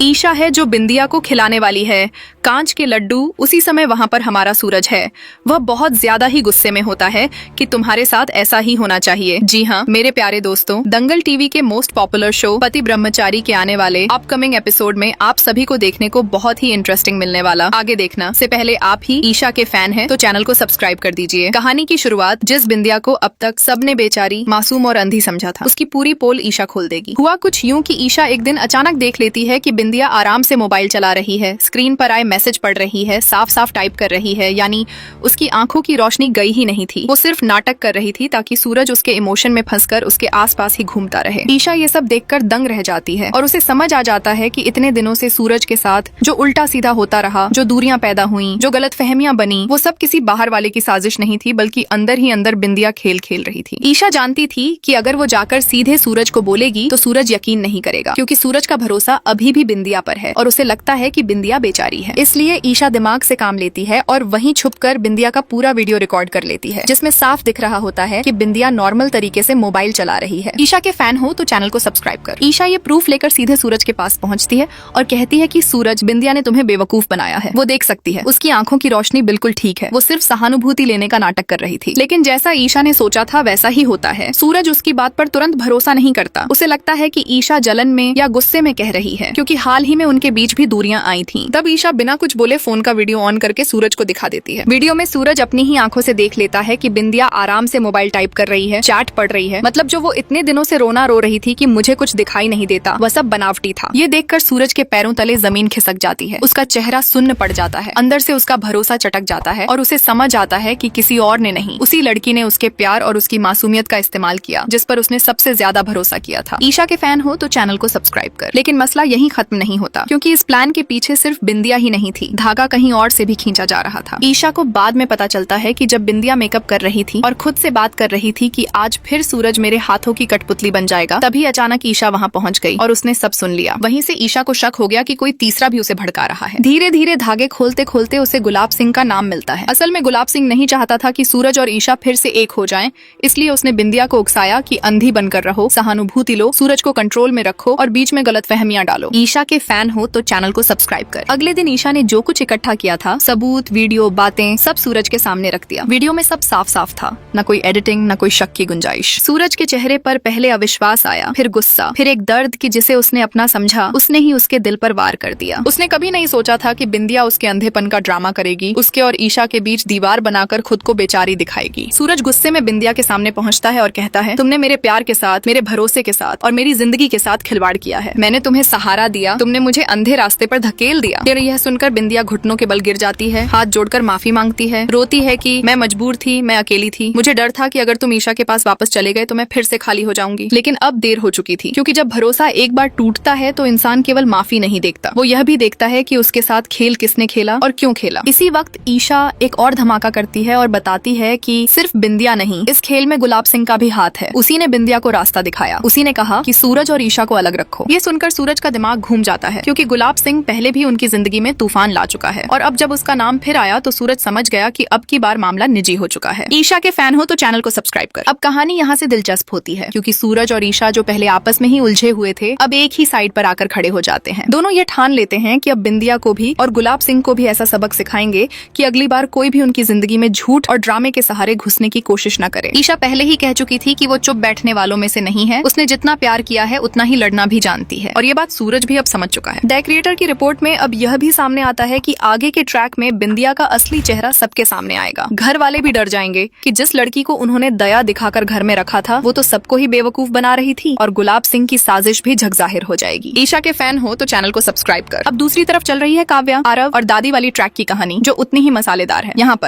ईशा है जो बिंदिया को खिलाने वाली है। कांच के लड्डू उसी समय वहाँ पर हमारा सूरज है। वह बहुत ज्यादा ही गुस्से में होता है कि तुम्हारे साथ ऐसा ही होना चाहिए। जी हाँ मेरे प्यारे दोस्तों, दंगल टीवी के मोस्ट पॉपुलर शो पति ब्रह्मचारी के आने वाले अपकमिंग एपिसोड में आप सभी को देखने को बहुत ही इंटरेस्टिंग मिलने वाला। आगे देखना से पहले आप ही ईशा के फैन हैं तो चैनल को सब्सक्राइब कर दीजिए। कहानी की शुरुआत जिस बिंदिया को अब तक सबने बेचारी, मासूम और अंधी समझा था, उसकी पूरी पोल ईशा खोल देगी। हुआ कुछ यूं कि ईशा एक दिन अचानक देख लेती है कि बिंदिया आराम से मोबाइल चला रही है, स्क्रीन पर आए मैसेज पढ़ रही है, साफ साफ टाइप कर रही है, यानी उसकी आंखों की रोशनी गई ही नहीं थी। वो सिर्फ नाटक कर रही थी ताकि सूरज उसके इमोशन में फंसकर उसके आसपास ही घूमता रहे। ईशा ये सब देखकर दंग रह जाती है और उसे समझ आ जाता है कि इतने दिनों से सूरज के साथ जो उल्टा सीधा होता रहा, जो दूरियां पैदा हुई, जो गलतफहमियां बनी, वो सब किसी बाहर वाले की साजिश नहीं थी, बल्कि अंदर ही अंदर बिंदिया खेल खेल रही थी। ईशा जानती थी कि अगर वो जाकर सीधे सूरज को बोलेगी तो सूरज यकीन नहीं करेगा, क्योंकि सूरज का भरोसा अभी भी बिंदिया पर है और उसे लगता है कि बिंदिया बेचारी है। इसलिए ईशा दिमाग से काम लेती है और वहीं छुपकर बिंदिया का पूरा वीडियो रिकॉर्ड कर लेती है, जिसमें साफ दिख रहा होता है कि बिंदिया नॉर्मल तरीके से मोबाइल चला रही है। ईशा के फैन हो तो चैनल को सब्सक्राइब कर। ईशा ये प्रूफ लेकर सीधे सूरज के पास पहुंचती है और कहती है कि सूरज, बिंदिया ने तुम्हें बेवकूफ बनाया है। वो देख सकती है, उसकी आंखों की रोशनी बिल्कुल ठीक है, वो सिर्फ सहानुभूति लेने का नाटक कर रही थी। लेकिन जैसा ईशा ने सोचा था वैसा ही होता है। सूरज उसकी बात पर तुरंत भरोसा नहीं करता। उसे लगता है कि ईशा जलन में या गुस्से में कह रही है, क्योंकि हाल ही में उनके बीच भी दूरियां आई थीं। तब ईशा बिना कुछ बोले फोन का वीडियो ऑन करके सूरज को दिखा देती है। वीडियो में सूरज अपनी ही आंखों से देख लेता है कि बिंदिया आराम से मोबाइल टाइप कर रही है, चैट पढ़ रही है। मतलब जो वो इतने दिनों से रोना रो रही थी कि मुझे कुछ दिखाई नहीं देता, वह सब बनावटी था। ये देखकर सूरज के पैरों तले जमीन खिसक जाती है। उसका चेहरा सुन्न पड़ जाता है, अंदर से उसका भरोसा चटक जाता है और उसे समझ आता है कि किसी और ने नहीं, उसी लड़की ने उसके प्यार और उसकी मासूमियत का इस्तेमाल किया, जिस पर उसने सबसे ज्यादा भरोसा किया था। ईशा के फैन हो तो चैनल को सब्सक्राइब कर। लेकिन मसला यहीं खत्म नहीं होता, क्योंकि इस प्लान के पीछे सिर्फ बिंदिया ही नहीं थी, धागा कहीं और से भी खींचा जा रहा था। ईशा को बाद में पता चलता है कि जब बिंदिया मेकअप कर रही थी और खुद से बात कर रही थी कि आज फिर सूरज मेरे हाथों की कठपुतली बन जाएगा, तभी अचानक ईशा वहाँ पहुँच गई और उसने सब सुन लिया। वहीं से ईशा को शक हो गया कि कोई तीसरा भी उसे भड़का रहा है। धीरे धीरे धागे खोलते खोलते उसे गुलाब सिंह का नाम मिलता है। असल में गुलाब सिंह नहीं चाहता था कि सूरज और ईशा फिर से एक हो जाएं, इसलिए उसने बिंदिया को उकसाया कि अंधी बनकर रहो, सहानुभूति लो, सूरज को कंट्रोल में रखो और बीच में गलतफहमियां डालो। ईशा के फैन हो तो चैनल को सब्सक्राइब कर। अगले दिन ईशा ने जो कुछ इकट्ठा किया था, सबूत, वीडियो, बातें, सब सूरज के सामने रख दिया। वीडियो में सब साफ साफ था, न कोई एडिटिंग, न कोई शक की गुंजाइश। सूरज के चेहरे पर पहले अविश्वास आया, फिर गुस्सा, फिर एक दर्द कि जिसे उसने अपना समझा उसने ही उसके दिल पर वार कर दिया। उसने कभी नहीं सोचा था कि बिंदिया उसके अंधेपन का ड्रामा करेगी, उसके और ईशा के बीच दीवार बनाकर खुद को बेचारी दिखाएगी। सूरज गुस्से में बिंदिया के सामने पहुंचता है और कहता है, तुमने मेरे प्यार के साथ, मेरे भरोसे के साथ और मेरी जिंदगी के साथ खिलवाड़ किया है। मैंने तुम्हें सहारा दिया, तुमने मुझे अंधे रास्ते पर धकेल दिया। फिर यह सुनकर बिंदिया घुटनों के बल गिर जाती है, हाथ जोड़कर माफी मांगती है, रोती है कि मैं मजबूर थी, मैं अकेली थी, मुझे डर था कि अगर तुम ईशा के पास वापस चले गए तो मैं फिर से खाली हो जाऊंगी। लेकिन अब देर हो चुकी थी, क्योंकि जब भरोसा एक बार टूटता है तो इंसान केवल माफी नहीं देखता, वो यह भी देखता है कि उसके साथ खेल किसने खेला और क्यों खेला। इसी वक्त ईशा एक और धमाका करती है और बताती है कि सिर्फ बिंदिया नहीं, इस खेल में गुलाब सिंह का भी हाथ है। उसी ने बिंदिया को रास्ता दिखाया, उसी ने कहा कि सूरज और ईशा को अलग रखो। ये सुनकर सूरज का दिमाग घूम जाता है, क्योंकि गुलाब सिंह पहले भी उनकी जिंदगी में तूफान ला चुका है और अब जब उसका नाम फिर आया तो सूरज समझ गया कि अब की बार मामला निजी हो चुका है। ईशा के फैन हो तो चैनल को सब्सक्राइब कर। अब कहानी यहाँ से दिलचस्प होती है, क्योंकि सूरज और ईशा जो पहले आपस में ही उलझे हुए थे, अब एक ही साइड पर आकर खड़े हो जाते हैं। दोनों ये ठान लेते हैं कि अब बिंदिया को भी और गुलाब सिंह को भी ऐसा सबक सिखाएंगे कि अगली बार कोई भी उनकी जिंदगी में झूठ और ड्रामे के सहारे घुसने की कोशिश न करे। ईशा पहले ही कह चुकी थी कि वो चुप बैठने वालों में से नहीं है, उसने जितना प्यार किया है उतना ही लड़ना भी जानती है, और ये बात सूरज भी अब समझ चुका है। द क्रिएटर की रिपोर्ट में अब यह भी सामने आता है कि आगे के ट्रैक में बिंदिया का असली चेहरा सबके सामने आएगा। घर वाले भी डर जाएंगे कि जिस लड़की को उन्होंने दया दिखाकर घर में रखा था, वो तो सबको ही बेवकूफ बना रही थी, और गुलाब सिंह की साजिश भी झकजाहिर हो जाएगी। ईशा के फैन हो तो चैनल को सब्सक्राइब कर। अब दूसरी तरफ चल रही है काव्या, आरव और दादी वाली ट्रैक की कहानी, जो उतनी ही मसालेदार है। यहाँ पर